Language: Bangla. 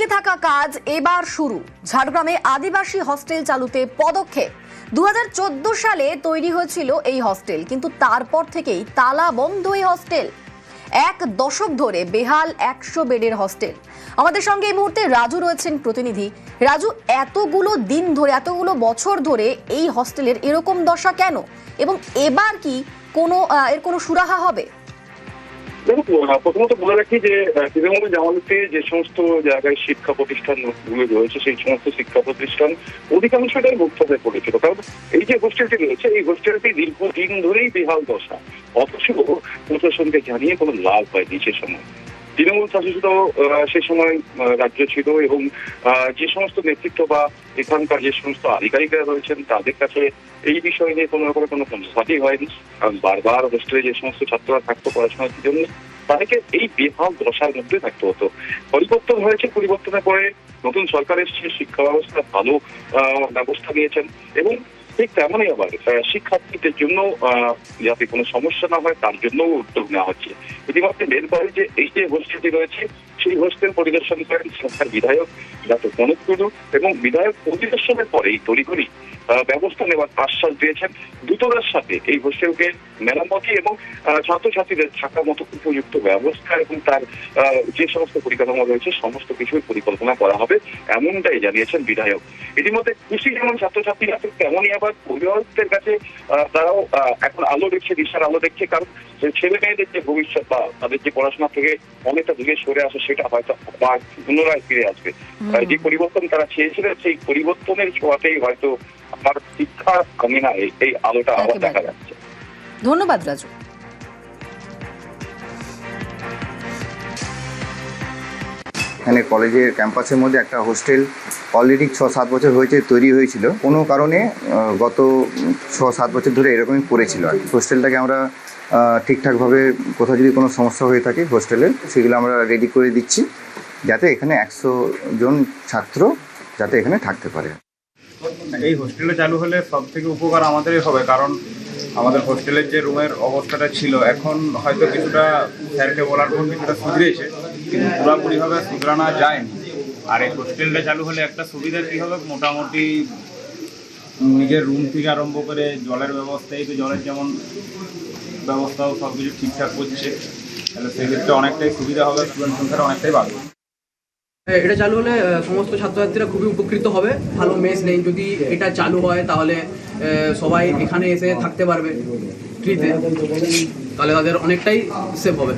আটকে থাকা কাজ এবার শুরু। ঝাড়গ্রামে আদিবাসী হস্টেল চালুতে পদক্ষেপ। 2014 সালে তৈরি হয়েছিল এই হস্টেল, কিন্তু তারপর থেকেই তালা বন্ধ এই হস্টেল। এক দশক ধরে বেহাল 100 বেডের হস্টেল। আমাদের সঙ্গে এই মুহূর্তে রাজু রয়েছেন প্রতিনিধি। রাজু, এতগুলো দিন ধরে, এতগুলো বছর ধরে এই হস্টেলের এরকম দশা কেন, এবং এবার কি এর কোনো সুরাহা হবে? প্রথমত বলে রাখি যে তৃণমূল জামালতে যে সমস্ত জায়গায় শিক্ষা প্রতিষ্ঠানগুলো রয়েছে সেই সমস্ত শিক্ষা প্রতিষ্ঠান অধিকাংশটাই মুক্ত হয়ে পড়েছিল। কারণ এই যে হোস্টেলটি রয়েছে এই হোস্টেলটি দীর্ঘদিন ধরেই বেহাল দশা, অথচ প্রশাসনকে জানিয়ে কোনো লাভ হয়নি সে সময়। তৃণমূল শাসিত সে সময় রাজ্য ছিল এবং যে সমস্ত নেতৃত্ব বা এখানকার যে সমস্ত আধিকারিকরা রয়েছেন তাদের কাছে এই বিষয় নিয়ে কোনো রকমের কোনো সমস্যাই হয়নি। কারণ বারবার হোস্টেলে যে সমস্ত ছাত্ররা থাকতো পড়াশোনার জন্য তাদেরকে এই বেহাল দশার মধ্যে থাকতে হতো। পরিবর্তন হয়েছে, পরিবর্তনের পরে নতুন সরকার এসেছে, শিক্ষা ব্যবস্থা ভালো ব্যবস্থা নিয়েছেন এবং ঠিক তেমনই আবার শিক্ষার্থীদের জন্য যাতে কোনো সমস্যা না হয় তার জন্য উদ্যোগ নেওয়া হচ্ছে। ইতিমধ্যে বের করে যে এই যে হোস্টেলটি রয়েছে সেই হোস্টেল পরিদর্শন করেন সরকার বিধায়ক ডক্টর কনক টুডু এবং বিধায়ক পরিদর্শনের পরেই তড়িঘড়ি ব্যবস্থা নেওয়ার আশ্বাস দিয়েছেন। দ্রুততার সাথে এই হোস্টেলকে মেরামতি এবং ছাত্রছাত্রীদের থাকার মতো উপযুক্ত ব্যবস্থা এবং তার যে সমস্ত পরিকাঠামো রয়েছে সমস্ত কিছুই পরিকল্পনা করা হবে, এমনটাই জানিয়েছেন বিধায়ক। ইতিমধ্যে খুশি যেমন ছাত্রছাত্রীরা তেমনই আবার অভিভাবকদের কাছে তারাও এখন আলো দেখছে, দিশার আলো দেখছে। কারণ ছেলে মেয়েদের যে ভবিষ্যৎ বা তাদের যে পড়াশোনা থেকে অনেকটা দূরে সরে আসে সেটা হয়তো আবার পুনরায় ফিরে আসবে। যে পরিবর্তন তারা চেয়েছিলেন সেই পরিবর্তনের ছোঁয়াতেই হয়তো আমার শিক্ষা আমি না এই আলোটা আবার দেখা যাচ্ছে। ধন্যবাদ রাজু। এখানে কলেজের ক্যাম্পাসের মধ্যে একটা হোস্টেল অলরেডি 6-7 বছর হয়েছে তৈরি হয়েছিল, কোনো কারণে গত 6-7 বছর ধরে এরকমই পড়েছিল আর কি। হোস্টেলটাকে আমরা ঠিকঠাকভাবে কোথাও যদি কোনো সমস্যা হয়ে থাকে হোস্টেলে সেগুলো আমরা রেডি করে দিচ্ছি যাতে এখানে 100 জন ছাত্র যাতে এখানে থাকতে পারে। এই হোস্টেলটা চালু হলে সব থেকে উপকার আমাদেরই হবে, কারণ আমাদের হোস্টেলের যে রুমের অবস্থাটা ছিল এখন হয়তো কিছুটা স্যারকে বলার পর কিছুটা সুধরেছে, কিন্তু পুরোপুরিভাবে সুধরানো যায়নি। আর এই হোস্টেলটা চালু হলে একটা সুবিধা কী হবে, মোটামুটি নিজের রুম থেকে আরম্ভ করে জলের ব্যবস্থা, এই তো জলের যেমন ব্যবস্থাও সব কিছু ঠিকঠাক করছে, তাহলে সেক্ষেত্রে অনেকটাই সুবিধা হবে, স্টুডেন্ট সংখ্যাটা অনেকটাই বাড়বে। এটা চালু হলে সমস্ত ছাত্রছাত্রীরা খুবই উপকৃত হবে। ভালো মেস নেই, যদি এটা চালু হয় তাহলে সবাই এখানে এসে থাকতে পারবে ফ্রিতে, তাহলে তাদের অনেকটাই সেভ হবে।